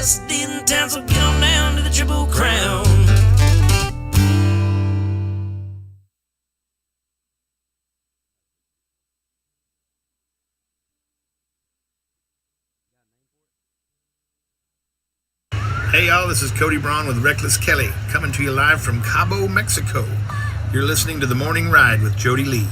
best in town, so come down to the Triple Crown. Hey y'all, this is Cody Braun with Reckless Kelly, coming to you live from Cabo, Mexico. You're listening to The Morning Ride with Jody Lee.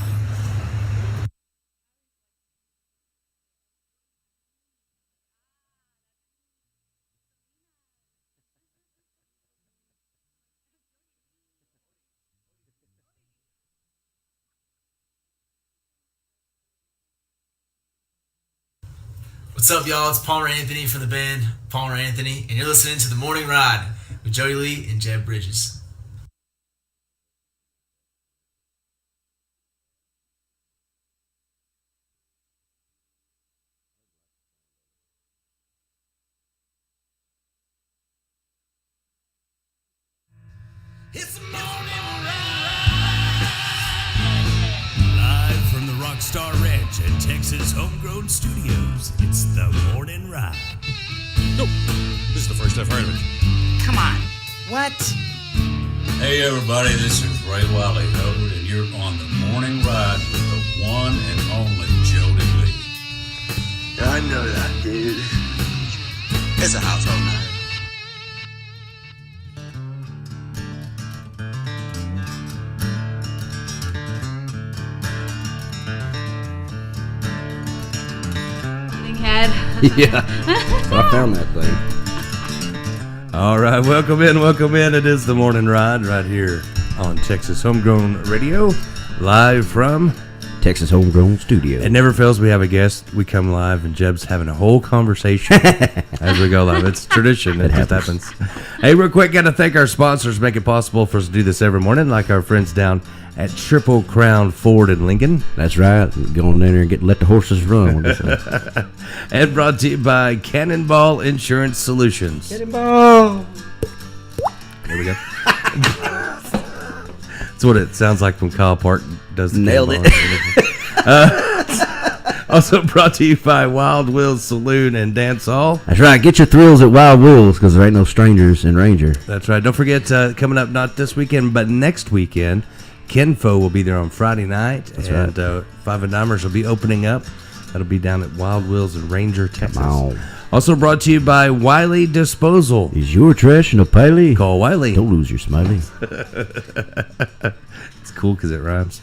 What's up, y'all? It's Palmer Anthony from the band Palmer Anthony, and you're listening to The Morning Ride with Jody Lee and Jeb Bridges. It's the morning ride. Live from the Rockstar Ranch at Texas Homegrown Studios, it's The Morning Ride. Nope. This is the first I've heard of it. Come on. What? Hey everybody, this is Ray Wiley Hubbard, and you're on The Morning Ride with the one and only Jody Lee. I know that, dude. It's a household name. Yeah, I found that thing. All right, welcome in. It is The Morning Ride right here on Texas Homegrown Radio, live from Texas Homegrown Studio. It never fails. We have a guest. We come live, and Jeb's having a whole conversation as we go live. It's tradition. It just happens. Hey, real quick, got to thank our sponsors, make it possible for us to do this every morning, like our friends down at Triple Crown Ford in Lincoln. That's right. Go on in there and let the horses run. And brought to you by Cannonball Insurance Solutions. Cannonball. There we go. That's what it sounds like when Kyle Park does the Nailed it. Also brought to you by Wild Will's Saloon and Dance Hall. That's right. Get your thrills at Wild Will's, because there ain't no strangers in Ranger. That's right. Don't forget, coming up not this weekend, but next weekend, Kenfo will be there on Friday night. That's and right. Five and Dimers will be opening up. That'll be down at Wild Will's in Ranger, Texas. Come on. Also brought to you by Wiley Disposal. Is your trash in a paley? Call Wiley. Don't lose your smiley. It's cool because it rhymes.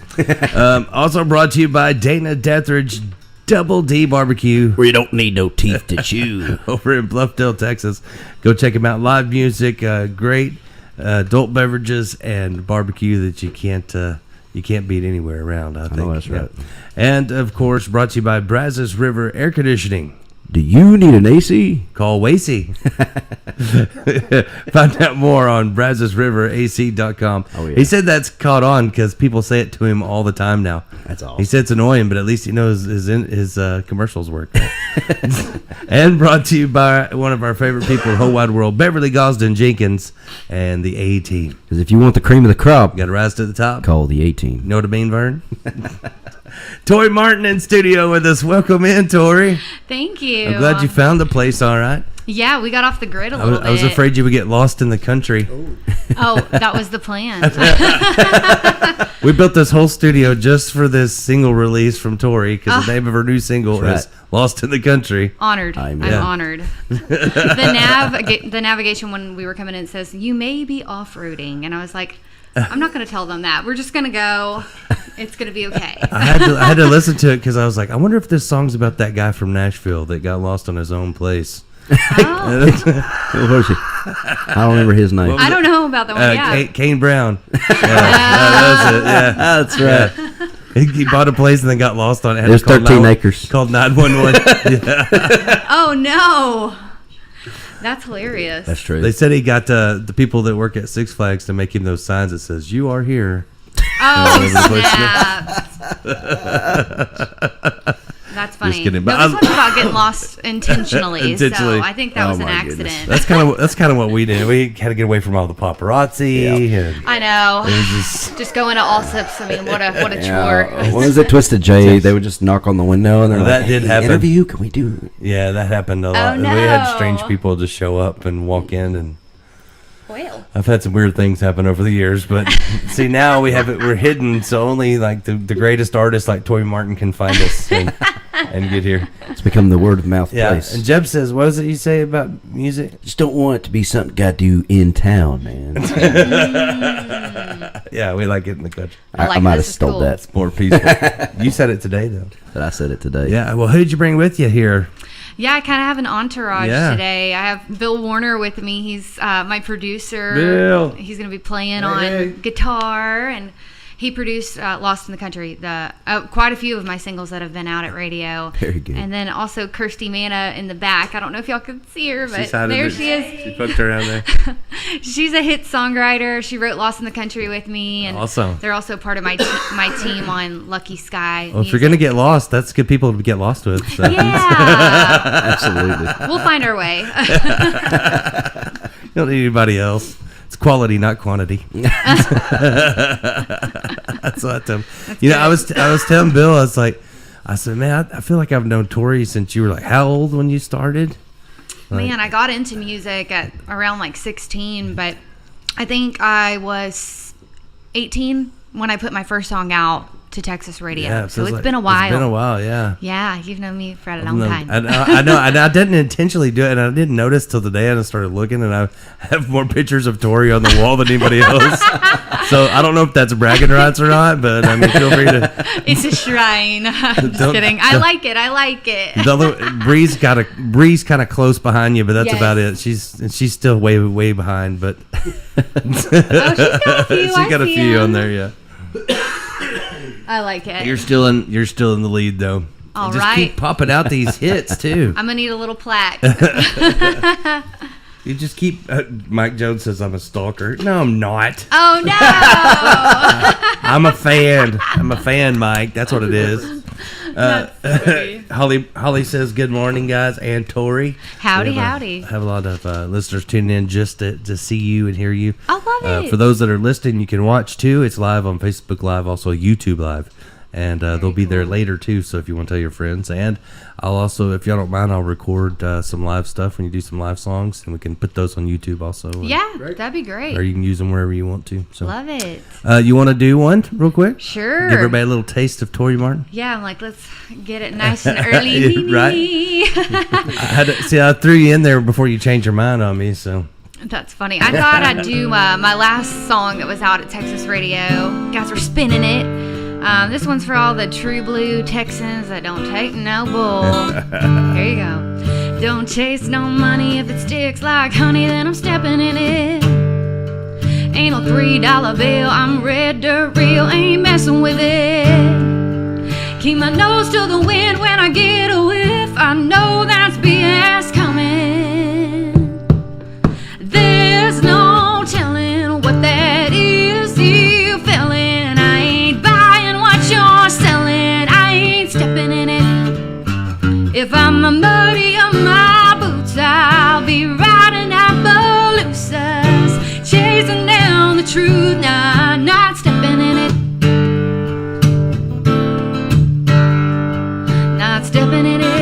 Also brought to you by Dana Deathridge Double D Barbecue. Where you don't need no teeth to chew. Over in Bluffdale, Texas. Go check them out. Live music, great adult beverages, and barbecue that you can't beat anywhere around, I think. know that's right. And, of course, brought to you by Brazos River Air Conditioning. Do you need an AC? Call Wasey. Find out more on BrazosRiverAC.com. Oh, yeah. He said that's caught on because people say it to him all the time now. That's awesome. He said it's annoying, but at least he knows his commercials work. And brought to you by one of our favorite people in the whole wide world, Beverly Gosden Jenkins and the A-Team. Because if you want the cream of the crop, Got to rise to the top. call the A-Team. You know what I mean, Vern? Tori Martin in studio with us. Welcome in, Tori. Thank you. I'm glad you found the place all right. Yeah, we got off the grid a little bit. I was afraid you would get lost in the country. Oh, that was the plan. We built this whole studio just for this single release from Tori because the name of her new single is Lost in the Country. Honored. I'm honored. The navigation when we were coming in says, you may be off-roading. And I was like, I'm not going to tell them that. We're just going to go. It's going to be okay. I had to listen to it because I was like, I wonder if this song's about that guy from Nashville that got lost on his own place. I don't remember his name. I don't know about that one. Yeah. Kane Brown. That's it. Yeah, that's right. He bought a place and then got lost on it. There's 13 acres. Called 911. Oh, no. That's hilarious. That's true. They said he got the people that work at Six Flags to make him those signs that says, "You are here." Oh, snap. That's funny. Just kidding. No, But this one's about getting lost intentionally. Intentionally. So I think that was an my accident. goodness. That's kind of what we did. We had to get away from all the paparazzi. And I know. it was just, Just going to all sips. I mean, what a chore. When was it Twisted J? They would just knock on the window and they're That like, did "Hey, happen. interview? Can we do?" yeah, that happened a lot. no. We had strange people just show up and walk in, and Well, I've had some weird things happen over the years. But see, now we're hidden, so only like the greatest artists like Tori Martin can find us and get here. It's become the word of mouth Yeah, place. and Jeb says, "What is it you say about music?" Just don't want it to be something got to do in town, man. Yeah, we like it in the country. I might have this is stole cool. that, More peaceful. You said it today, though. but I said it today. Yeah. Well, who'd you bring with you here? yeah, I kind of have an entourage Yeah. today. I have Bill Warner with me. He's my producer. Bill. He's going to be playing Hey, on hey. guitar, and he produced "Lost in the Country," quite a few of my singles that have been out at radio. Very good. And then also Kirsty Manna in the back. I don't know if y'all can see her, but She's hiding there it. she is. She poked her around there. She's a hit songwriter. She wrote "Lost in the Country" with me, and Awesome. they're also part of my team on Lucky Sky. Well, if you're gonna get lost, that's good people to get lost with. So. Yeah, Absolutely. we'll find our way. You don't need anybody else. It's quality, not quantity. That's what I tell him. You know, I was telling Bill, I said, man, I feel like I've known Tori since you were like, how old when you started? Man, I got into music at around like 16, but I think I was 18 when I put my first song out to Texas radio. Yeah, So feels it's been a while. It's been a while, yeah. Yeah, you've known me for a long No, time. I know. I didn't intentionally do it, and I didn't notice till the day I started looking, and I have more pictures of Tori on the wall than anybody else. So I don't know if that's bragging rights or not, but I mean, feel free to. It's a shrine. I'm just kidding. I like it. The other Bree's kind of close behind you, but that's Yes. about it. She's still way behind, but She's got a few. she's got a few on there. Yeah, I like it. you're still in the lead though. All Just right. keep popping out these hits too. I'm going to need a little plaque. You just keep. Mike Jones says I'm a stalker. No, I'm not. Oh, no. I'm a fan, Mike. That's what it is. Holly says good morning, guys, and Tori. Howdy, We have howdy. have a lot of listeners tuning in just to see you and hear you. I love it. For those that are listening, you can watch too. It's live on Facebook Live, also YouTube Live. And they'll be there later too, so if you want to tell your friends. And I'll also, if y'all don't mind, I'll record some live stuff when you do some live songs, and we can put those on YouTube also. Yeah, that'd be great. Or you can use them wherever you want to. So. Love it. You want to do one real quick? Sure. Give everybody a little taste of Tori Martin. Yeah, I'm like, let's get it nice and early. Right. I threw you in there before you changed your mind on me, so. That's funny. I thought I'd do my last song that was out at Texas radio. Guys were spinning it. This one's for all the true blue Texans that don't take no bull. Here you go. Don't chase no money. If it sticks like honey, then I'm stepping in it. Ain't no $3 bill. I'm red dirt real. Ain't messing with it. Keep my nose to the wind when I get a whiff. I know that's BS coming. There's no telling what that is you feeling. I ain't buying what you're selling. I ain't stepping in it. If I'm a muddy of my boots, I'll be riding Appaloosas, chasing down the truth. Nah, not stepping in it. Not stepping in it.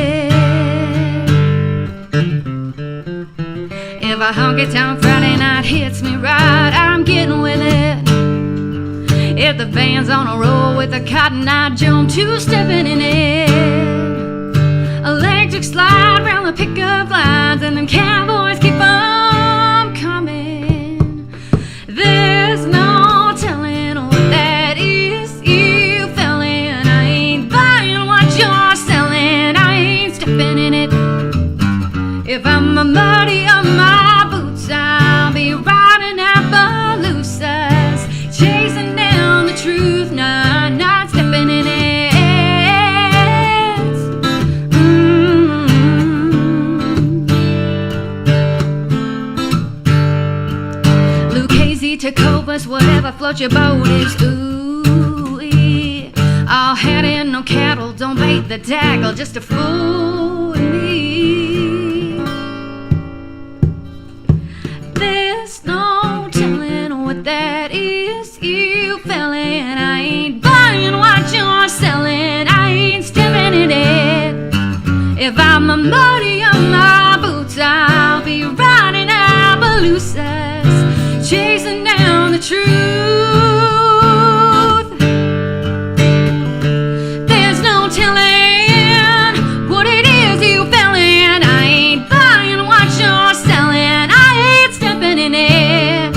If a honky tonk Friday night hits me right, I'm getting with it. If the band's on a roll with a cotton eye jump, two-stepping in it. Electric slide round the pickup lines, and them cowboys keep on coming. There's no telling what that is you feeling. I ain't buying what you're selling. I ain't stepping in it. If I'm a muddy of my boots, I'll be riding Appaloosas, chasing down the truth, not stepping in it. Lucchese, Tacovas, whatever floats your boat is ooh-ee. I'll No head and no cattle, don't bait the tackle, just a fool to me. There's no telling what that is you fellin'. I ain't buying what you're selling, I ain't stepping in it. If I'm a muddy on my boots, I'll be riding Appaloosas, chasing down the truth. There's no telling what it is you fellin'. I ain't buying what you're selling, I ain't stepping in it.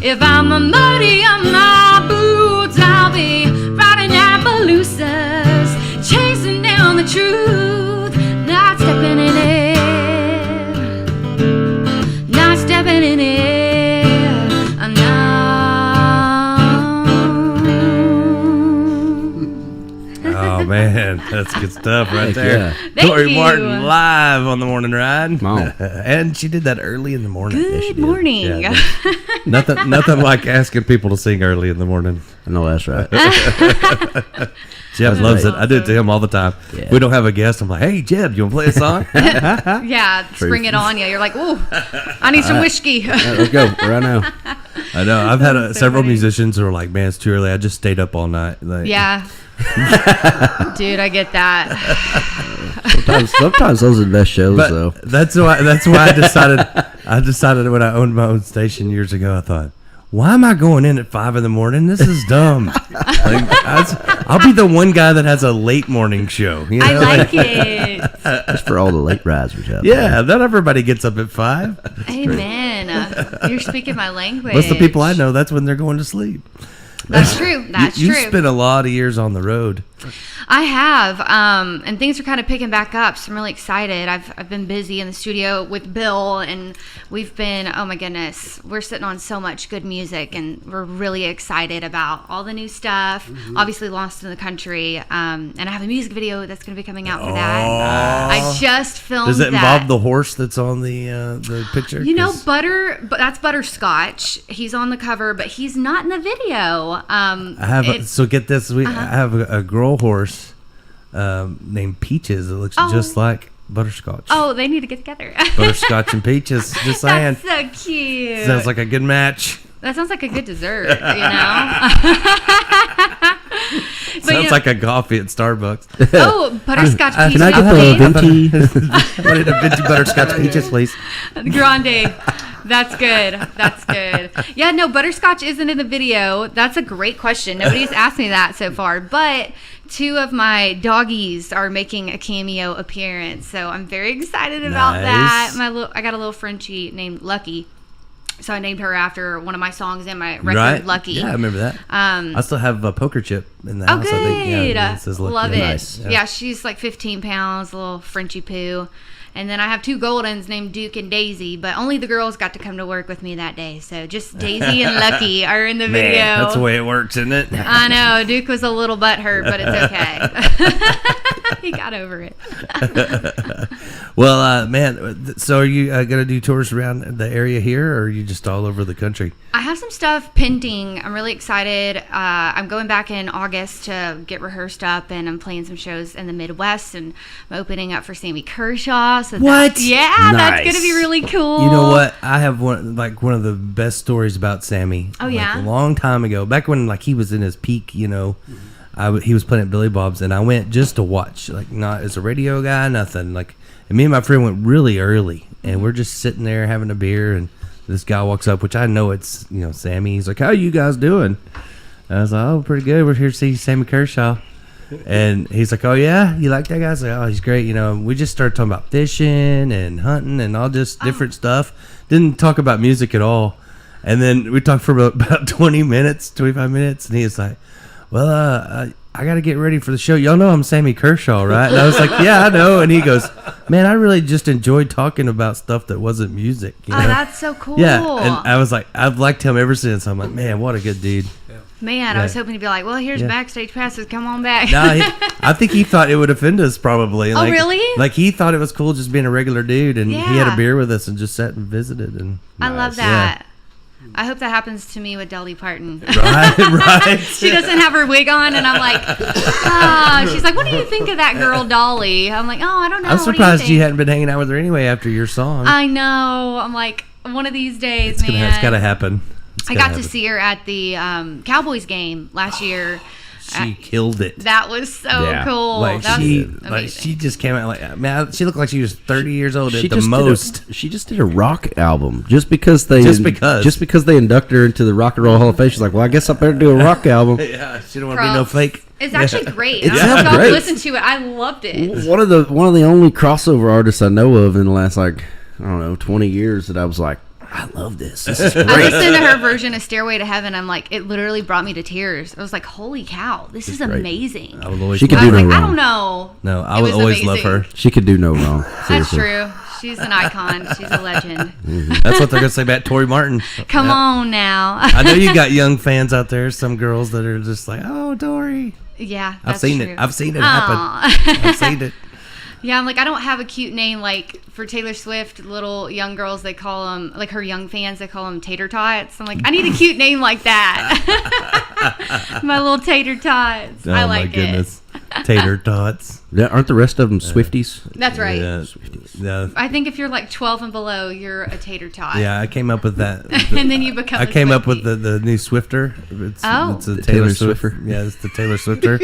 If I'm a muddy on my boots, I'll be riding Appaloosas, chasing down the truth, not stepping in it, not stepping in it, no. Oh man, that's good stuff right Heck there. yeah. Thank Tori you. Martin live on the morning ride. Come on. And she did that early in the morning. Good Yes, she did. morning. Yeah, nothing like asking people to sing early in the morning. I know that's right. Jeb loves it. I do it to him all the time. Yeah. If we don't have a guest, I'm like, hey Jeb, you want to play a song? Yeah, spring it on you. You're like, ooh, I need some whiskey. Let's go right now. I know. I've had That's so several funny. musicians who are like, man, it's too early. I just stayed up all night. Like, Yeah. Dude, I get that. Sometimes those are the best shows, But though. that's why I decided when I owned my own station years ago, I thought, why am I going in at 5 a.m? This is dumb. I'll be the one guy that has a late morning show. You know? I like it. Just for all the late risers out Yeah, not everybody gets up at 5. Amen. You're speaking my language. Most of the people I know, that's when they're going to sleep. That's true. That's you true. spent a lot of years on the road. I have, and things are kind of picking back up, so I'm really excited. I've been busy in the studio with Bill, and we've been, oh my goodness, we're sitting on so much good music, and we're really excited about all the new stuff. Obviously, Lost in the Country, and I have a music video that's going to be coming out for that. I just filmed Does it that. involve the horse that's on the picture? You know, 'Cause- but that's Butterscotch. He's on the cover, but he's not in the video. I have so get this. I have a girl horse named Peaches. It looks just like Butterscotch. Oh, they need to get together. Butterscotch and Peaches. Just saying. That's so cute. Sounds like a good match. That sounds like a good dessert, you know? Sounds like a coffee at Starbucks. Oh, butterscotch peaches. Can I get the venti? I need a venti butterscotch peaches, please. Grande. That's good. That's good. Yeah, no, butterscotch isn't in the video. That's a great question. Nobody's asked me that so far, but 2 of my doggies are making a cameo appearance, so I'm very excited about that. Nice. I got a little Frenchie named Lucky, so I named her after one of my songs in my record, Right? Lucky. Yeah, I remember that. I still have a poker chip in the Oh, house. good. I think. Yeah, it says Lucky. Love it. Nice. Yeah. she's like 15 pounds, a little Frenchy poo. And then I have 2 Goldens named Duke and Daisy, but only the girls got to come to work with me that day. So just Daisy and Lucky are in the video. Man, that's the way it works, isn't it? I know. Duke was a little butthurt, but it's okay. He got over it. Well, man, so are you going to do tours around the area here, or are you just all over the country? I have some stuff pending. I'm really excited. I'm going back in August to get rehearsed up, and I'm playing some shows in the Midwest, and I'm opening up for Sammy Kershaw. So What? That's Nice. going to be really cool. You know what? I have one of the best stories about Sammy. Oh, yeah? A long time ago, back when he was in his peak, he was playing at Billy Bob's, and I went just to watch, not as a radio guy, nothing. And me and my friend went really early, and we're just sitting there having a beer, and this guy walks up, which I know it's Sammy. He's like, "How you guys doing?" And I was like, "Oh, pretty good. We're here to see Sammy Kershaw." And he's like, "Oh yeah, you like that guy?" I was like, "Oh, he's great." We just started talking about fishing and hunting and all just different stuff. Didn't talk about music at all. And then we talked for about 25 minutes, and he was like, "Well, I got to get ready for the show. Y'all know I'm Sammy Kershaw, right?" And I was like, "Yeah, I know." And he goes, "Man, I really just enjoyed talking about stuff that wasn't music." Oh, that's so cool. Yeah, and I was like, I've liked him ever since. I'm like, man, what a good dude. Man, I was hoping to be like, well, here's backstage passes. Come on back. No, I think he thought it would offend us probably. Oh, really? Like he thought it was cool just being a regular dude, and he had Yeah. a beer with us and just sat and visited. And I love that. I hope that happens to me with Dolly Parton. Right. She doesn't have her wig on, and I'm like, she's like, what do you think of that girl, Dolly? I'm like, I don't know. I'm What do surprised you think? hadn't been hanging out with her anyway after your song. I know. I'm like, one of these days, It's got to happen. I got to see her at the Cowboys game last year. She killed it. That was so cool. Like that she just came out like, man, she looked like she was 30 years old at the just most. She just did a rock album just because they inducted her into the Rock and Roll Hall of Fame. She's like, well, I guess I better do a rock album. Yeah, she don't want to be no fake. It's actually great. It I sounds don't know if great. y'all listened to it. I loved it. One of the only crossover artists I know of in the last 20 years that I was like, I love this. This is great. I listened to her version of Stairway to Heaven. I'm like, it literally brought me to tears. I was like, holy cow, this is amazing. I would always she could do no wrong. I don't know. No, I would always love her. She could do no wrong. That's true. She's an icon. She's a legend. That's what they're gonna say about Tori Martin. Come on now. I know you got young fans out there. Some girls that are just like, oh, Tori. Yeah, I've seen true. it. I've seen it happen. I've seen it. Yeah, I'm like, I don't have a cute name like for Taylor Swift. Little young girls, they call them, like her young fans, they call them tater tots. I'm like, I need a cute name like that. My little tater tots. I like my goodness. Tater tots. Yeah, aren't the rest of them Swifties? That's right. Yeah. Yeah. I think if you're like 12 and below, you're a tater tot. Yeah, I came up with that. And then you become I came up with the new Swifter. It's a Taylor Swifter. Yeah, it's the Taylor Swifter.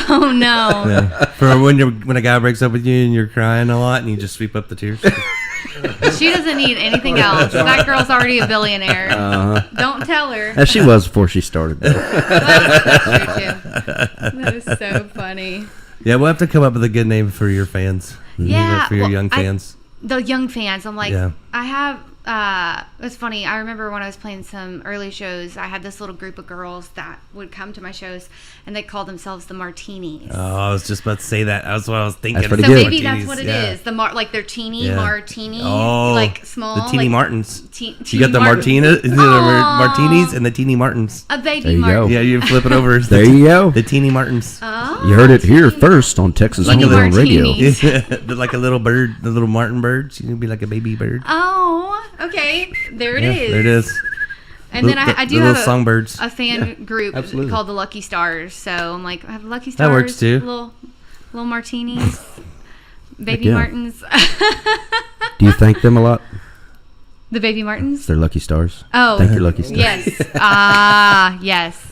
Oh no. Yeah. For when a guy breaks up with you and you're crying a lot and you just sweep up the tears. She doesn't need anything else. That girl's already a billionaire. Don't tell her. As she was before she started. That's true too. That is so funny. Yeah, we'll have to come up with a good name for your fans. Yeah, for your young fans. The young fans. I'm like, Yeah. I have. It's funny. I remember when I was playing some early shows, I had this little group of girls that would come to my shows, and they called themselves the Martinis. Oh, I was just about to say that. That's what I was thinking. That's pretty So good. maybe that's what it is. The like they're teeny martini, like small. The teeny like, Martins. teeny You got the Martins. martinis and the teeny Martins. A baby There you go. Martin. Yeah, you flip it over. There you go. The teeny Martins. Oh, You heard it here first on Texas Teeny Homegrown Radio. Martinis. They're like a little bird, the little Martin birds. You can be like a baby bird. Oh, okay. There it is. There it is. And then I do the have little songbirds. a fan group absolutely. called the Lucky Stars. So I'm like, I have Lucky Stars. That works too. Little martinis, baby yeah. Martins. Do you thank them a lot? The baby Martins. They're lucky stars. Oh, Thank your lucky stars. Yes. Yes.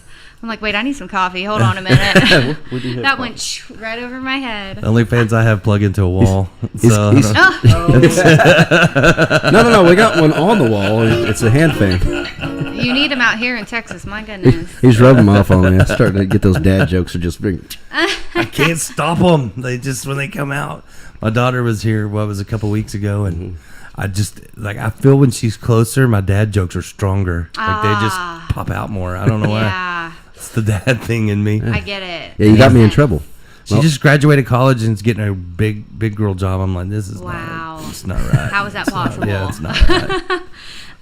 I'm like, wait, I need some coffee. Hold on a minute. That went right over my head. The only fans I have plug into a wall. So he's- No. We got one on the wall. It's a hand fan. You need them out here in Texas. My goodness. He's rubbing them off on me. I'm starting to get those dad jokes. Are just bring. I can't stop them. They just when they come out. My daughter was here. A couple weeks ago, and I just I feel when she's closer, my dad jokes are stronger. Like they just pop out more. I don't know why. Yeah, It's the dad thing in me. I get it. Yeah, you got me in trouble. She just graduated college and is getting a big girl job. I'm like, this is Wow. it's not right. How is that possible? Yeah, it's not right.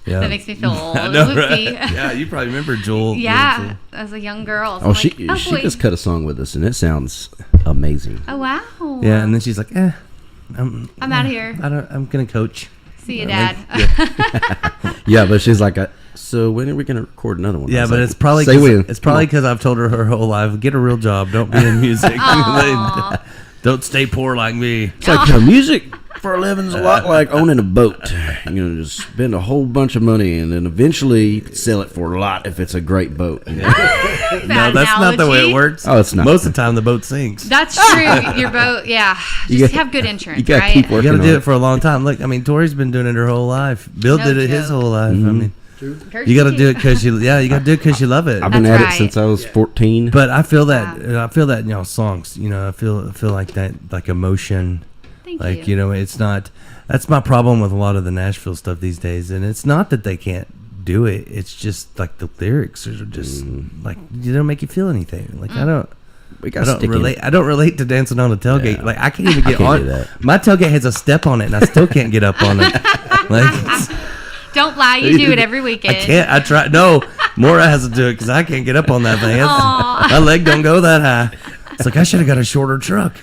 Yeah. That makes me feel old. I know, right? Whoopsie. Yeah, you probably remember Jewel. Yeah, as a young girl. So Oh, I'm she like, she boy. just cut a song with us, and it sounds amazing. Oh wow. Yeah, and then she's like, I'm out of here. I'm gonna coach. See you, Dad. Yeah, but she's like, so when are we gonna record another one? I Yeah, was but like, it's probably say when. because I've told her whole life, get a real job, don't be in music, Aw. don't stay poor like me. It's like music for a living's a lot like owning a boat. You just spend a whole bunch of money, and then eventually you can sell it for a lot if it's a great boat. No, that's not the way analogy. it works. Oh, it's not. Most of the time, the boat sinks. That's true. Your boat, yeah. You Just got- have good insurance, you gotta right? keep You working got to on do it for a long time. Look, I mean, Tori's been doing it her whole life. Bill No did it his joke. whole life. I mean, Curse you got to you. do it because you got to do it because you love it. I've been That's at right. it since I was 14. But I feel that in y'all songs. You know, I feel like that, like emotion. Thank Like you. it's not. That's my problem with a lot of the Nashville stuff these days, and it's not that they can't do it. It's just like the lyrics are just like they don't make you feel anything. Like I don't. we I got don't relate. I don't relate to dancing on a tailgate. Yeah. Like I can't even get can't on. do that. My tailgate has a step on it, and I still can't get up on it. Like Don't lie. You do it every weekend. I can't. I try. No, Maura has to do it because I can't get up on that thing. Aw. My leg don't go that high. It's like I should have got a shorter truck.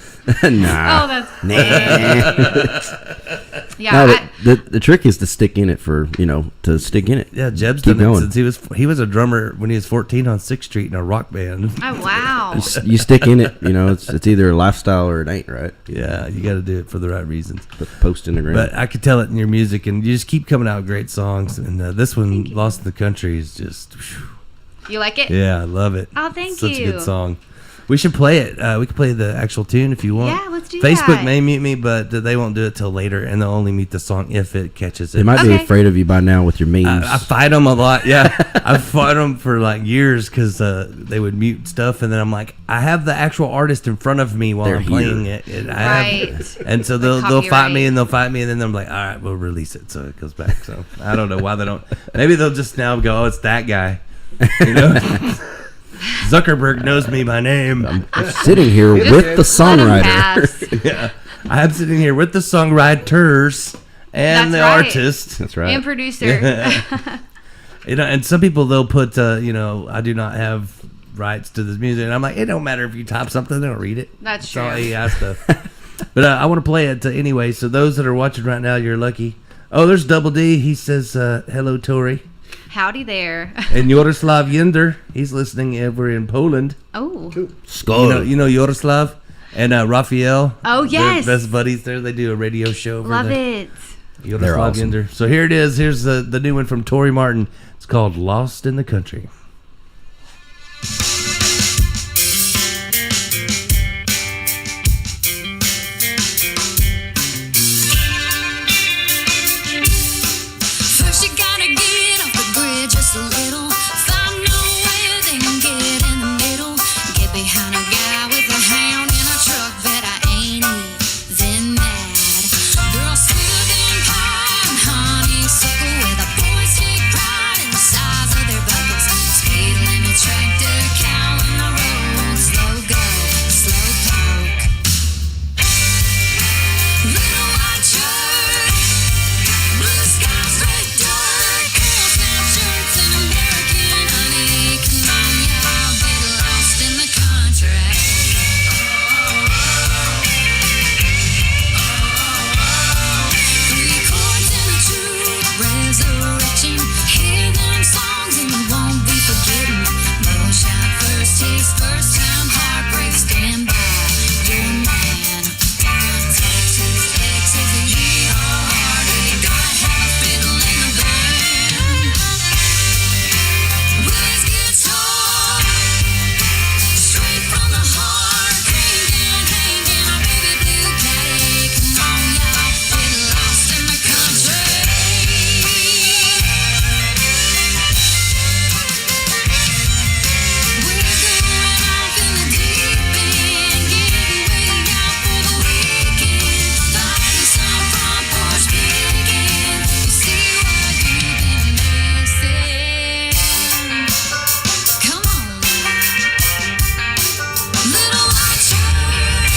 Nah. Oh, that's No, the trick is to stick in it to stick in it. Yeah, Jeb's Keep done it going. since he was a drummer when he was 14 on 6th Street in a rock band. Oh, wow. You stick in it, it's either a lifestyle or it ain't, right? Yeah, you got to do it for the right reasons. Put the post in the ground. But I could tell it in your music, and you just keep coming out with great songs. And this one, Lost in the Country, is just, whew. You like it? Yeah, I love it. Oh, thank Such you. a good song. We should play it. We could play the actual tune if you want. Yeah, let's do Facebook that. may mute me, but they won't do it till later, and they'll only mute the song if it catches it. They might be afraid of you by now with your memes. I fight them a lot. Yeah, I fought them for like years because they would mute stuff, and then I'm like, I have the actual artist in front of me while They're I'm playing here. it. And Right. and so they'll fight me, and they'll fight me, and then I'm like, all right, we'll release it, so it goes back. So I don't know why they don't. Maybe they'll just now go, oh, it's that guy. You know, Zuckerberg knows me by name. I'm sitting here with the songwriter. Yeah, I'm sitting here with the songwriters and That's the right. artist. That's right. And producer. And some people they'll put, I do not have rights to this music, and I'm like, it don't matter if you type something, they don't read it. That's That's all true. AI stuff. But I want to play it anyway. So those that are watching right now, you're lucky. Oh, there's Double D. He says, "Hello, Tori." Howdy there. And Yaroslav Yender, he's listening over in Poland. Oh. Skull. You know Yaroslav and Raphael. Oh, yes. They're best buddies there. They do a radio show over Love there. it. Yaroslav awesome. Yender. So here it is. Here's the new one from Tori Martin. It's called "Lost in the Country." First you gotta get off the grid just a little. Find nowhere, then get in the middle. Get behind a guy with a hound in a truck that I ain't even mad. Girl sweeter than pie and honeysuckle with a boys take pride in the size of their buckles. Speed limit tractor, cow in the road. Slow go, slow poke. Little white shirt. Blue skies, red dirt, Girl Scout shirts and American honey. Come on, y'all, get lost in the country. Three chords and a true resurrection. Hear them songs and you won't be forgetting. Moonshine, first taste, first time heartbreak. Stand by your man. Texas, Texas, yeehaw, you gotta have a fiddle in the band. With his guitar, straight from the heart, hanging, a baby blue caddy. Come on, y'all, get lost in the country. We're going off in the deep end, getting way out for the weekend. Lighting some front porch picking. You see what you've been missing. Come on, little white shirt,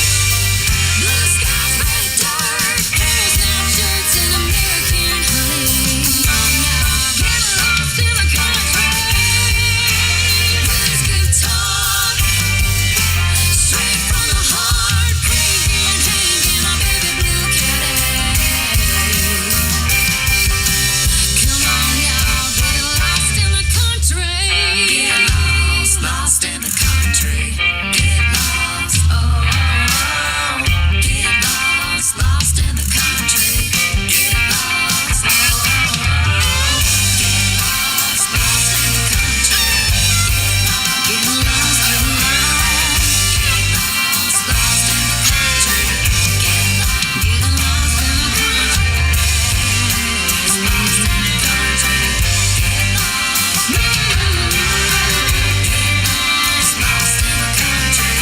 blue skies, red dirt, Girl Scout shirts and American honey. Come on now, get lost in the country. With his guitar, straight from the heart, hanging, a baby blue caddy. Come on, y'all, get lost in the country. Get lost, lost in the country. Get lost, oh. Get lost, lost in the country. Get lost, oh. Get lost, lost in the country. Get lost, get lost, lost in the country. Get lost in the country. Lost in the country. Lost in the country.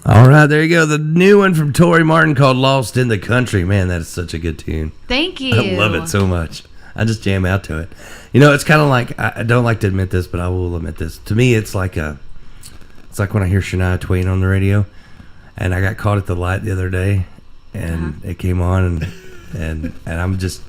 All right, there you go. The new one from Tori Martin called "Lost in the Country." Man, that is such a good tune. Thank you. I love it so much. I just jam out to it. It's kind of like, I don't like to admit this, but I will admit this. To me, it's like when I hear Shania Twain on the radio, and I got caught at the light the other day, and it came on, and and I'm just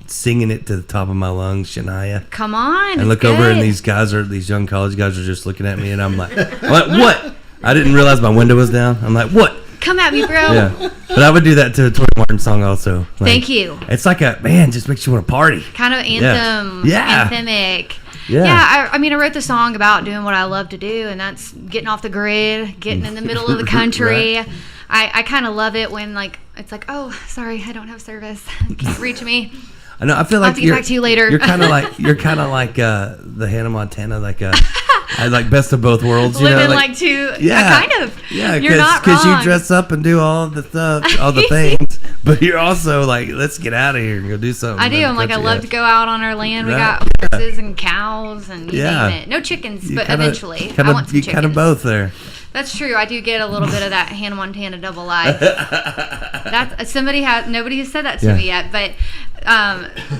singing it to the top of my lungs, Shania. Come on. And look over, and these young college guys are just looking at me, and I'm like, what? I didn't realize my window was down. I'm like, what? Come at me, bro. Yeah. But I would do that to a Tori Martin song also. Like, thank you. It's like just makes you want to party. Kind of anthem. Yeah. Anthemic. Yeah. Yeah, I mean, I wrote the song about doing what I love to do, and that's getting off the grid, getting in the middle of the country. Right. I kind of love it when, like, it's like, oh, sorry, I don't have service. Can't reach me. I know. I feel like I'll have to get back to you later. You're kind of like the Hannah Montana, like best of both worlds. Living like two. Yeah, kind of. Yeah, you're not because you wrong. dress up and do all the stuff, all the things, but you're also like, let's get out of here and go do something. I do. I'm like, I love to go out on our land. We got horses and cows and you name it. No chickens, but eventually I want some chickens. You kind of both there. That's true. I do get a little bit of that Hannah Montana double life. Nobody has said that to me yet, but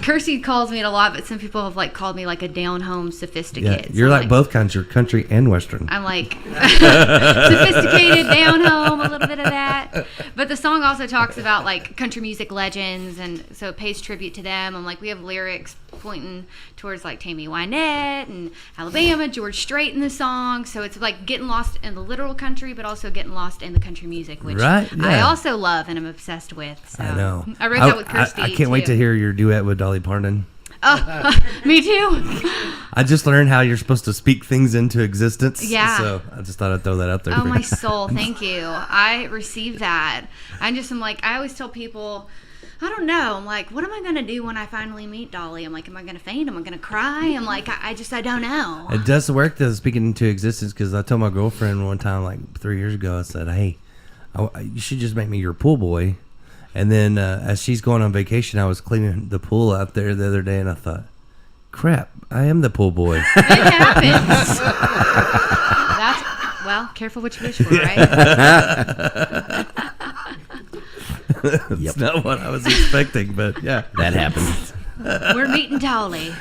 Kirsty calls me it a lot. But some people have like called me like a down home sophisticated. Yeah, you're like both country and western. I'm like sophisticated, down home, a little bit of that. But the song also talks about like country music legends, and so it pays tribute to them. I'm like, we have lyrics pointing towards like Tammy Wynette and Alabama, George Strait in the song. So it's like getting lost in the literal country, but also getting lost in the country music, which I also love and I'm obsessed with. So I know. I wrote that with Kirsty. I can't wait to hear your duet with Dolly Parton. Oh, me too. I just learned how you're supposed to speak things into existence. Yeah. So I just thought I'd throw that out there. Oh, my soul. Thank you. I received that. I always tell people, I don't know. I'm like, what am I going to do when I finally meet Dolly? I'm like, am I going to faint? Am I going to cry? I'm like, I don't know. It does work to speaking into existence, because I told my girlfriend one time, like 3 years ago, I said, hey, you should just make me your pool boy. And then as she's going on vacation, I was cleaning the pool out there the other day, and I thought, crap, I am the pool boy. It happens. Careful what you wish for, right? That's not what I was expecting, but yeah, that happened. We're meeting Dolly.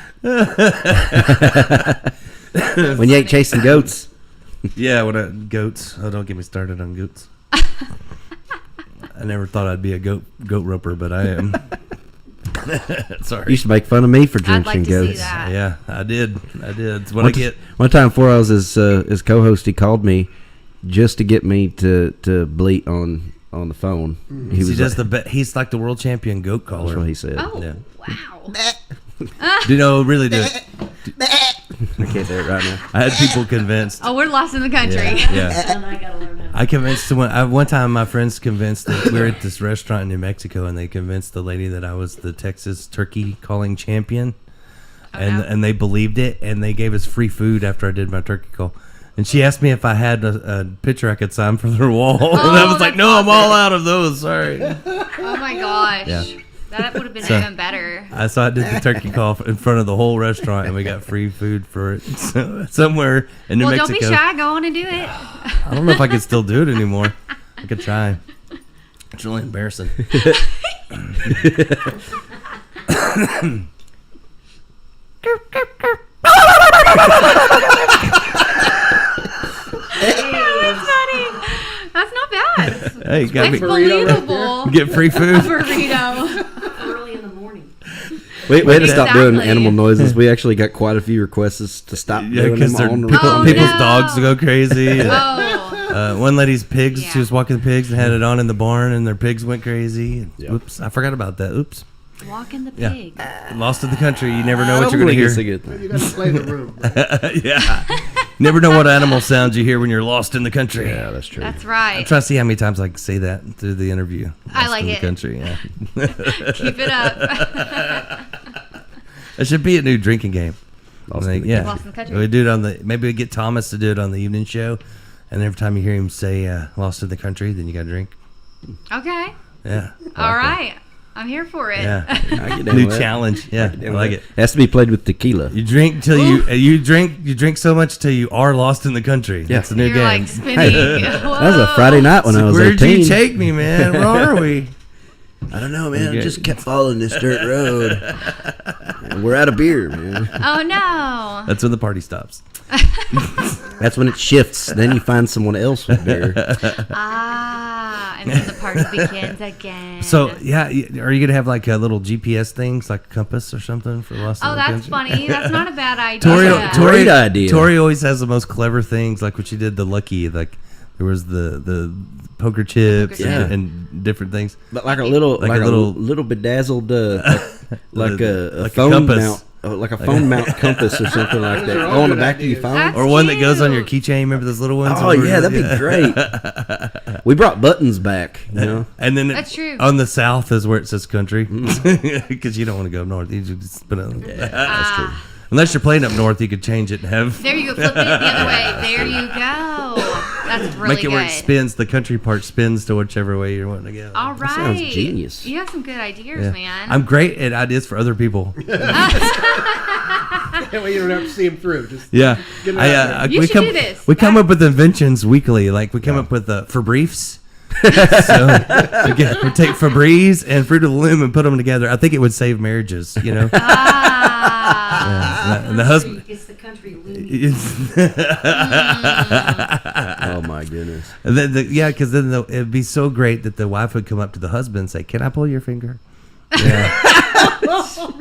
When you ain't chasing goats. Yeah, goats. Oh, don't get me started on goats. I never thought I'd be a goat roper, but I am. Sorry. You used to make fun of me for drenching I'd like to goats. See that. Yeah, I did. It's what I get. One time before I was his co-host, he called me just to get me to bleat on the phone. He's like the world champion goat caller. That's what he said. Oh, yeah. wow. Really do it. I can't say it right now. I had people convinced. Oh, we're lost in the country. Yeah. And I gotta learn how. I convinced one time my friends convinced that we were at this restaurant in New Mexico, and they convinced the lady that I was the Texas turkey calling champion, and they believed it, and they gave us free food after I did my turkey call. And she asked me if I had a picture I could sign for their wall, and I was like, "No, I'm all out of those. Sorry." Oh my gosh. Yeah. That would have been even better. I did the turkey call in front of the whole restaurant, and we got free food for it. So, somewhere in New Mexico. Well, don't be shy. Go on and do it. I don't know if I can still do it anymore. I could try. It's really embarrassing. That's not bad. Hey, you got it's believable. Get free food. Burrito. Early in the morning. We had to stop doing animal noises. We actually got quite a few requests to stop doing them on the people's dogs go crazy. One lady's pigs, she was walking the pigs and had it on in the barn, and their pigs went crazy. Yep. Oops, I forgot about that. Oops. Walking the pig. Lost in the country. You never know what you're going to hear. Maybe you got to play the room. Yeah. Never know what animal sounds you hear when you're lost in the country. Yeah, that's true. That's right. I'm trying to see how many times I can say that through the interview. I like in it. The country, yeah. Keep it up. It should be a new drinking game. Lost in the country. We do it maybe we get Thomas to do it on the evening show, and every time you hear him say "lost in the country," then you got to drink. Okay. Yeah. All right. I'm here for it. Yeah. New challenge. Yeah, I like it. Has to be played with tequila. You drink till you drink so much till you are lost in the country. Yeah. That's the new You're game. like spinning. Hey, that was a Friday night when I was 18. Where'd you take me, man? Where are we? I don't know, man. I just kept following this dirt road. And we're out of beer, man. Oh no. That's when the party stops. That's when it shifts. Then you find someone else with beer. And then the party begins again. So yeah, are you gonna have like little GPS things, like a compass or something for lost? Oh, that's funny. That's not a bad idea. Great idea. Tori always has the most clever things, like when she did the Lucky, like there was the poker chips and different things. But like a little bedazzled, like a phone compass. mount. Like a phone mount compass or something like that. Go on the back of your phone. That's Or one that goes on your cute. keychain. Remember those little ones? Oh yeah, that'd be great. We brought buttons back, you know. And then That's true. on the south is where it says country, because you don't want to go up north. You just put it. That's true. Unless you're playing up north, you could change it and have There you go. Flip it the other way. There you go. That's really make it good. where it spins. The country part spins to whichever way you're wanting to go. All right. sounds genius. You have some good ideas, man. I'm great at ideas for other people. That way you don't have to see them through. Just Yeah, get it out there. You should do this. We come up with inventions weekly. Like we come up with for briefs. So we take Febreze and Fruit of the Loom and put them together. I think it would save marriages. You know. Yeah. And the husband. It's the country Oh my goodness. And then because then it'd be so great that the wife would come up to the husband and say, "Can I pull your finger?" Yeah.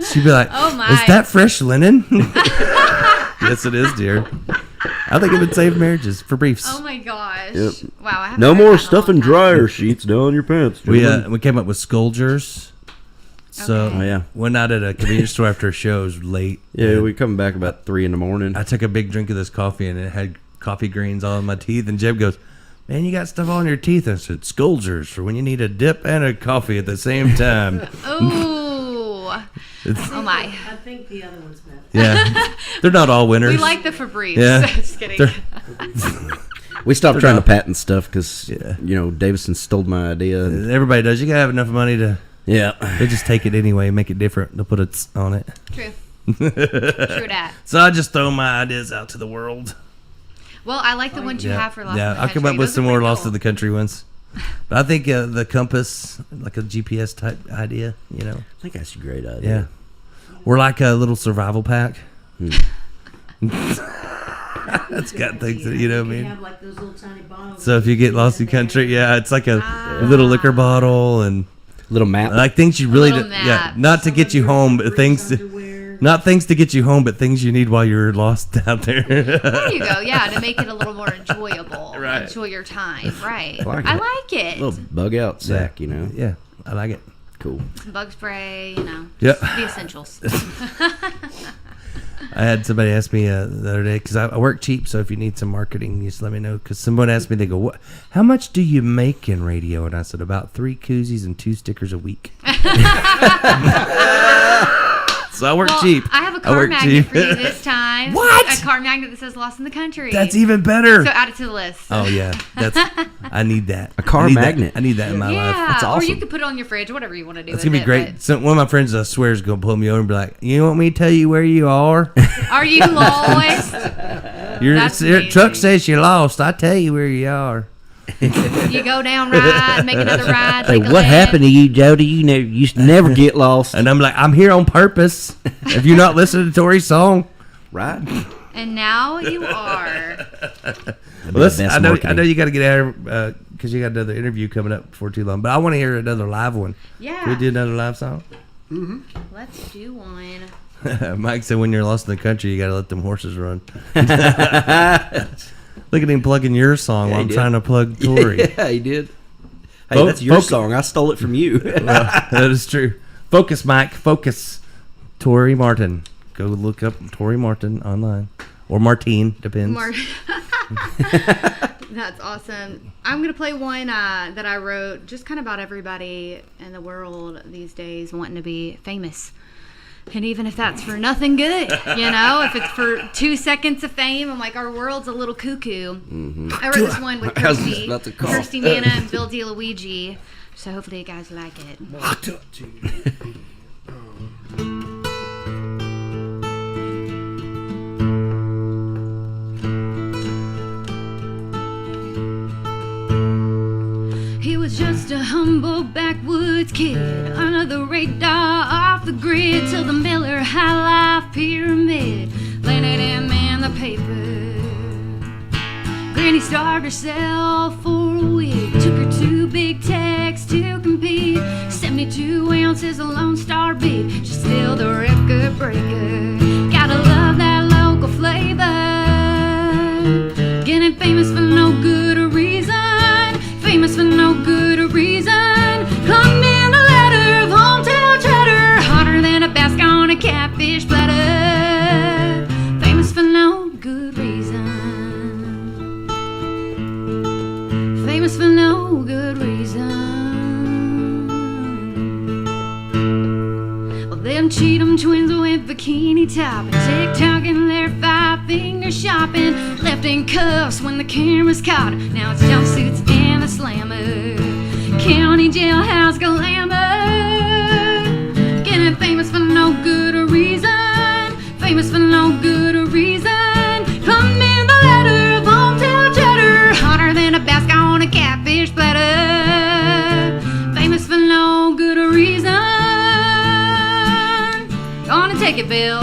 She'd be like, Oh, my. "Is that fresh linen?" Yes, it is, dear. I think it would save marriages for briefs. Oh my gosh. Yep. Wow. I haven't No heard more that in a stuffing long time. dryer sheets down your pants. We gentlemen. came up with Scoldgers. So Okay. Oh, yeah. one night at a convenience store after a show, it was late. Yeah, and we come back about 3 a.m. I took a big drink of this coffee and it had coffee grains all in my teeth. And Jeb goes, "Man, you got stuff all in your teeth." I said, "Scoldgers for when you need a dip and a coffee at the same time." Ooh. Oh my. I think the other one's better. Yeah, they're not all winners. We like the Febreze. Yeah. Just kidding. We stopped trying to patent stuff because, Yeah. Davison stole my idea. And, Everybody does. You gotta have enough money to. yeah. They just take it anyway, make it different. They'll put it on it. True. True that. So I just throw my ideas out to the world. Well, I like the ones you have for Lost in Yeah, the I'll come Country. up with Those some are more pretty Lost cool. in the Country ones. But I think the compass, like a GPS type idea, I think that's a great idea. Yeah. We're like a little survival pack. It's got things that, you know what I You mean? have like those little tiny bottles. So if you get lost in country, yeah, it's like a little liquor bottle and Little map. like things you really, little yeah, map. not to get you home, but things, Underwear. not things to get you home, but things you need while you're lost out there. There you go. Yeah, to make it a little more enjoyable. Right. Enjoy your time. Right. like I it. like it. Little bug out sack, Yeah, I like it. Cool. Some bug spray, Yep. the essentials. I had somebody ask me the other day because I work cheap, so if you need some marketing, just let me know. Because someone asked me, they go, "What? How much do you make in radio?" And I said, "About 3 koozies and 2 stickers a week." So I work Well, cheap. I have a I car work magnet cheap. for you this time. What? A car magnet that says "Lost in the Country." That's even better. So add it to the list. Oh yeah, I need that. A car I need that. magnet. I need that in my yeah, life. That's or you awesome. could put it on your fridge, whatever you want to do. It's with gonna be it, great. So one of my friends swears gonna pull me over and be like, "You want me to tell you where you are? but- Are you lost? Your That's truck amazing. says you're lost. I tell you where you are." You go down ride, make another ride. Hey, take a what left. happened to you, Jody? You never get lost. And I'm like, "I'm here on purpose. Have you not listened to Tori's song?" Right? And now you are. Well, listen, I know you got to get out because you got another interview coming up before too long. But I want to hear another live one. Yeah. Can we do another live song? Let's do one. Mike said, "When you're lost in the country, you got to let them horses run." Look at him plugging your song while I'm he did. trying to plug Tori. Yeah, he did. Hey, that's your song. I stole it from you. Well, that is true. Focus, Mike. Focus. Tori Martin. Go look up Tori Martin online. Or Martine, depends. That's awesome. I'm going to play one that I wrote just kind of about everybody in the world these days wanting to be famous. And even if that's for nothing good, if it's for 2 seconds of fame, I'm like, our world's a little cuckoo. Mm-hmm. I wrote this one with I was Kirsty, just about to call. Kirsty Manna and Bill DeLuigi. So hopefully you guys like it. He was just a humble backwoods kid, under the radar, off the grid, till the Miller High Life Pyramid landed him in the paper. Granny starved herself for a wig, took her to big techs to compete. 72 ounces of Lone Star beef, she's still the record breaker. Gotta love that local flavor, getting famous for no good reason. Famous for no good reason. Come in the letter of hometown cheddar, hotter than a bask on a catfish platter. Famous for no good reason. Famous for no good reason. Well, them Cheatham twins went bikini topping, TikToking their 5-finger shopping, left in cuffs when the cameras caught it. Now it's jumpsuits and a slammer, county jailhouse glamour. Getting famous for no good reason. Famous for no good reason. Come in the letter of hometown cheddar, hotter than a bask on a catfish platter. Famous for no good reason. Gonna take it, Bill.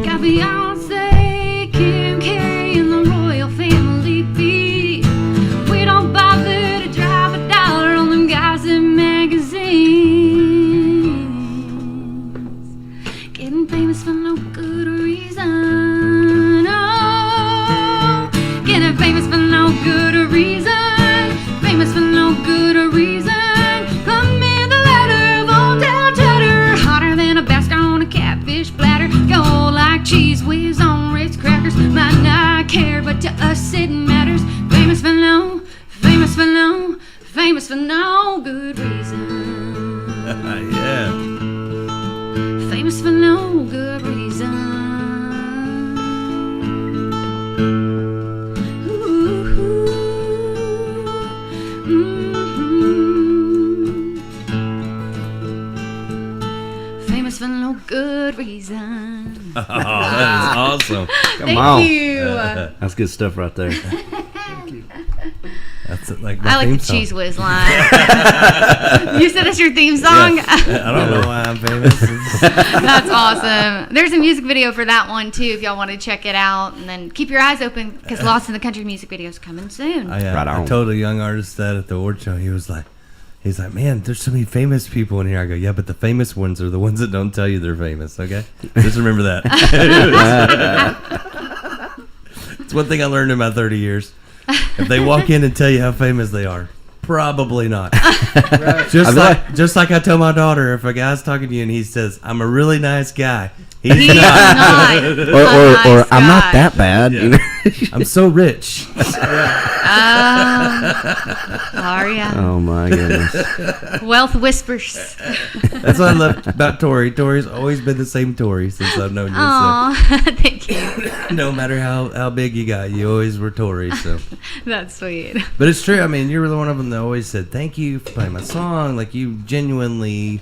Got Beyonce, Kim Carey, and the royal family beat. We don't bother to drop $1 on them gossip magazines. Getting famous for no good reason. Oh, getting famous for no good reason. Famous for no good reason. Come in the letter of old town cheddar, hotter than a bask on a catfish platter. Go like cheese whiz on Ritz crackers. Might not care, but to us it matters. Famous for no, famous for no, famous for no good reason. Yeah. Famous for no good reason. Ooh, famous for no good reason. Oh, that is awesome. Thank you. That's good stuff right there. That's like I like the song. Cheese Whiz line. You said that's your theme song? Yeah. I don't know why I'm famous. That's awesome. There's a music video for that one too if y'all want to check it out. And then keep your eyes open because Lost in the Country music video is coming soon. I told a young artist that at the award show. He's like, man, there's so many famous people in here. I go, yeah, but the famous ones are the ones that don't tell you they're famous, okay? Just remember that. It's one thing I learned in my 30 years. If they walk in and tell you how famous they are, probably not. Just like I tell my daughter, if a guy's talking to you and he says, I'm a really nice guy, he's not. Or I'm not that bad. Yeah. I'm so rich. Are ya? Oh my goodness. Wealth whispers. That's what I love about Tori. Tori's always been the same Tori since I've known you. Aw, thank you. So. No matter how big you got, you always were Tori. So that's sweet. But it's true. I mean, you were the one of them that always said thank you for playing my song. Like you genuinely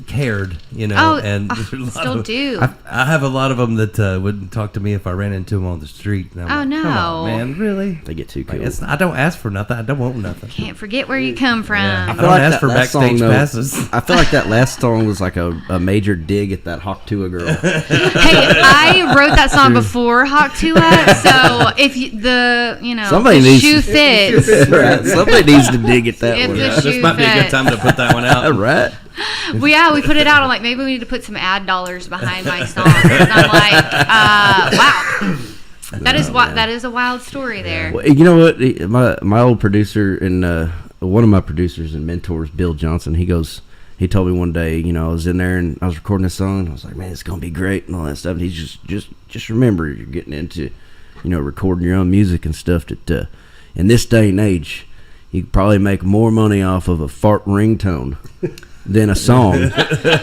cared, you know. Oh, and still do. I have a lot of them that wouldn't talk to me if I ran into them on the street. And I'm like, no, come on, man, really? They get too cool. Like, I don't ask for nothing. I don't want nothing. Can't forget where you come from. Yeah. I don't ask for backstage passes. I feel like that last song was like a major dig at that Hawk Tua girl. Hey, I wrote that song before Hawk Tua, so if the shoe fits, right, somebody needs to dig at that one. This might be a good time to put that one out. Right. We put it out. I'm like, maybe we need to put some ad dollars behind my song. 'Cause I'm like, wow, that is a wild story there. Well, you know what? My old producer and one of my producers and mentors, Bill Johnson. He told me one day, I was in there and I was recording a song. And I was like, man, it's gonna be great and all that stuff. And he's just remember, you're getting into, recording your own music and stuff. That in this day and age, you could probably make more money off of a fart ringtone than a song,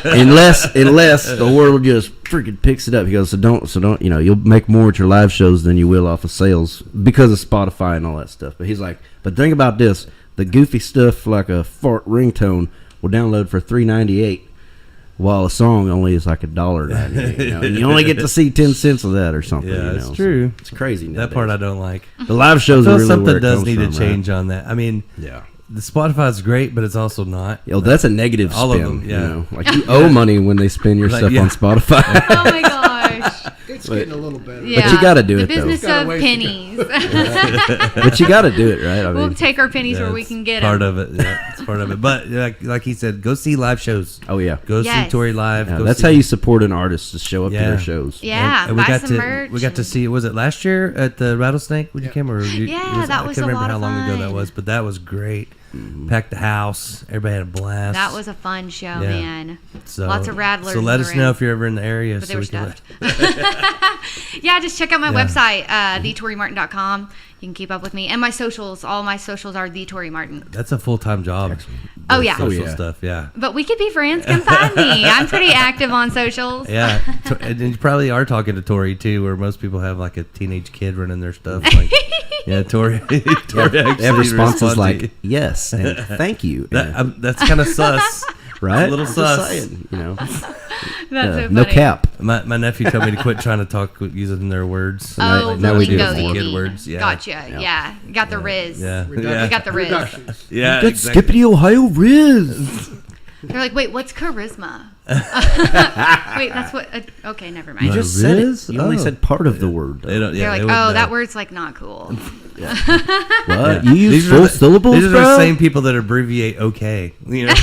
unless the world just freaking picks it up. He goes, so don't, you'll make more at your live shows than you will off of sales because of Spotify and all that stuff. But he's like, but think about this: the goofy stuff like a fart ringtone will download for $3.98, while a song only is like $1.98. You know? And you only get to see 10 cents of that or something. Yeah, you it's know? true. So it's crazy. That part I don't like. The live shows I are feel really where something it does comes need from, to change on that. I mean, yeah. The Spotify's great, but it's also not. Yo, that's a negative All spin. of them, yeah. You know? Like you owe money when they spin your Like, stuff yeah. on Spotify. Oh my gosh. It's getting a little better. Yeah. But you got to do the it though. business Got a of ways to go. pennies. But you got to do it, right? I We'll mean, take our pennies Yeah, where we it's can get part them. of it. Yeah, it's part of it. But like he said, go see live shows. oh yeah. Go see Yes. Tori live. Yeah, go that's see how you support an artist, to show up to Yeah. their shows. Yeah, and we buy got some to merch. we got to see. Was it last year at the Rattlesnake when you came? Or Yeah, that was I a can't remember lot how of long ago that fun. was, but that was great. Packed the house. Everybody had a blast. That was a fun show, Yeah. man. So, Lots of rattlers. So let in us the know room. if you're ever in the area. But they so were we can stuffed. Yeah, just check out my Yeah. website, thetorimartin.com. You can keep up with me. And my socials. All my socials are thetorimartin. That's a full-time job. Oh, The yeah. Social Oh, yeah. stuff. Yeah. But we could be friends. Come find me. I'm pretty active on socials. Yeah, and you probably are talking to Tori too, where most people have like a teenage kid running their stuff. Like, yeah, Tori. Tori They have responses respond to like you. yes and thank you. That's kind of sus, right? A little I'm just sus. saying, you know. That's so funny. No cap. My nephew told me to quit trying to talk using their words. Oh, now we do lingo it more. Kid easy. words. Yeah. Gotcha. Yeah. Got the Riz. Yeah. We got the Riz. Reductions. Yeah. Good Skippity Ohio Riz. They're like, wait, what's charisma? Wait, that's what. Okay, never mind. You just said Riz? it. You only Oh. said part of the word. They don't. They're Yeah. like, they wouldn't oh, know. that word's like not cool. What? You use These are full the- syllables, These are bro? the same people that abbreviate okay. You know.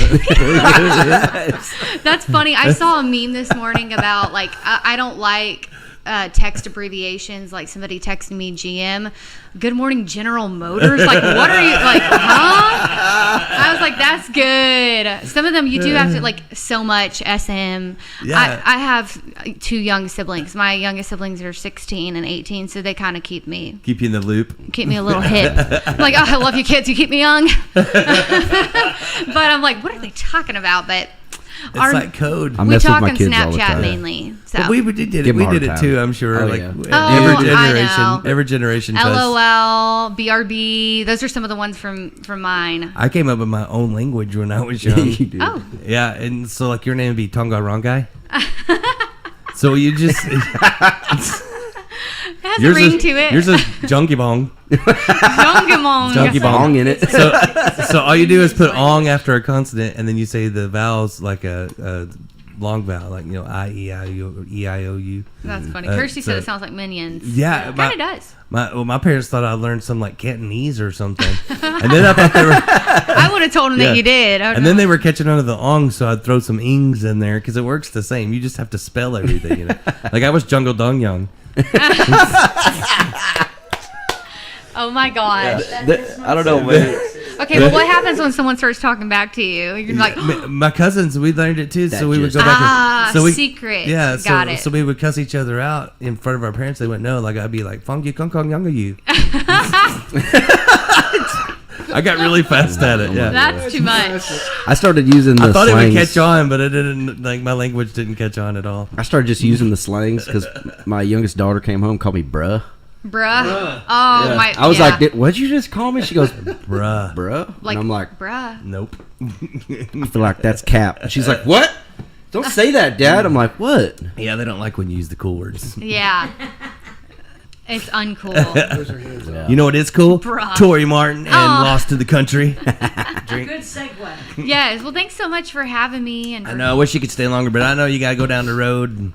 That's funny. I saw a meme this morning about like I don't like text abbreviations. Like somebody texted me GM, Good Morning General Motors. Like what are you like? Huh? I was like, that's good. Some of them you do have to like so much SM. Yeah. I have two young siblings. My youngest siblings are 16 and 18, so they kind of keep me Keep you in the loop. a little hip. I'm like, oh, I love you kids. You keep me young. But I'm like, what are they talking about? But It's like code. I we mess with talk my on kids all the Snapchat time. mainly. So But we did it. Give 'em We a did hard it too. time. I'm sure. Oh, like yeah. Oh, every I generation, know. every generation. Tries. LOL, BRB. Those are some of the ones from mine. I came up with my own language when I was young. You do. Oh, Yeah, and so like your name would be Tonga Rongai. So you just it has a ring to it. Yours is Junkie Bong. Jongamong. Junkie Bong. Bong in it. So all you do is put ong after a consonant, and then you say the vowels like a long vowel, like I, E, I, O, E, I, O, U. That's funny. Uh, Kirsty said so- it sounds like Minions. Yeah, kind of does. My parents thought I learned some like Cantonese or something, and then I thought they were. I would have told them Yeah. that you did. And then they were catching on to the ong, so I'd throw some ings in there because it works the same. You just have to spell everything, you know. Like I was Jungle Dong Young. Oh my gosh. I don't know, man. Okay, but what happens when someone starts talking back to you? You're like, My cousins, we learned it too, so That we would just- go back. Ah, so we, secret. Yeah, Got it. So we would cuss each other out in front of our parents. They wouldn't know. Like I'd be like, "Fong you, kong kong younger you." I got really fast at it. Yeah, that's too much. I started using the I thought slangs. it would catch on, but it didn't. Like my language didn't catch on at all. I started just using the slangs because my youngest daughter came home and called me bruh. Bruh. Oh, my. I was yeah. like, what'd you just call me? She goes, Bruh. bruh? Like, and I'm like, bruh. Nope. I feel like that's cap. And she's like, what? Don't say that, Dad. I'm like, what? Yeah, they don't like when you use the cool words. Yeah. It's uncool. Those are his. You know what is cool? Bruh. Tori Martin and Aw. Lost to the Country. Drink. Good segue. Yes. Well, thanks so much for having me. And I for- know. I wish you could stay longer, but I know you gotta go down the road. And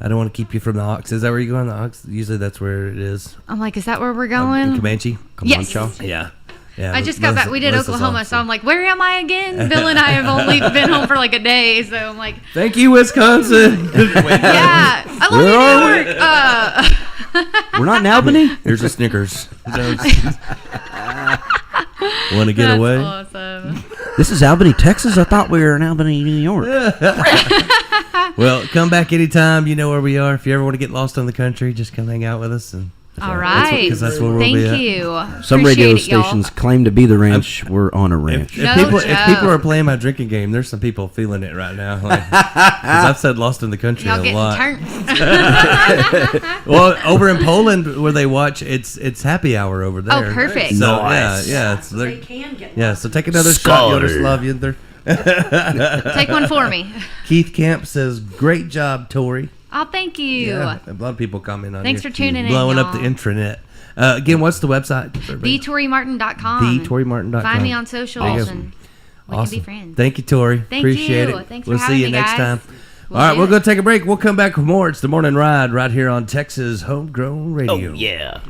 I don't want to keep you from the Ox. Is that where you go on the Ox? Usually that's where it is. I'm like, is that where we're In going? Comanche. Yes. Yeah. Yeah. I just got back. We did Melissa's Oklahoma, awesome. so I'm like, where am I again? Bill and I have only been home for like a day, so I'm like, Thank you, Wisconsin. yeah, I love Where are you, New York. We're not in Albany? Here's a Snickers. Want to get That's away? awesome. This is Albany, Texas? I thought we were in Albany, New York. Well, come back anytime. You know where we are. If you ever want to get lost on the country, just come hang out with us. And All right. Because that's where we'll Thank be at. you. Some Appreciate radio it, y'all. stations claim to be the ranch. We're on a ranch. If, No people, if joke. people are playing my drinking game, there's some people feeling it right now. Like, 'cause I've said lost in the country Y'all a getting lot. turned. Well, over in Poland where they watch, it's happy hour over there. Oh, perfect. So, Nice. yeah. It's, They can get yeah, so take another shot, Yoderslavia. Take one for me. Keith Camp says, great job, Tori. Oh, thank you. Yeah, a lot of people comment on Thanks here. for tuning in, Blowing up the y'all. intranet. Again, what's the website? TheToriMartin.com. TheToriMartin.com. Find me on socials and we can be friends. Thank you, Tori. Thank Appreciate you. it. Thanks for we'll having see you me, next guys. time. All right, we're going to take a break. We'll come back with more. It's the Morning Ride right here on Texas Homegrown Radio. Oh, yeah.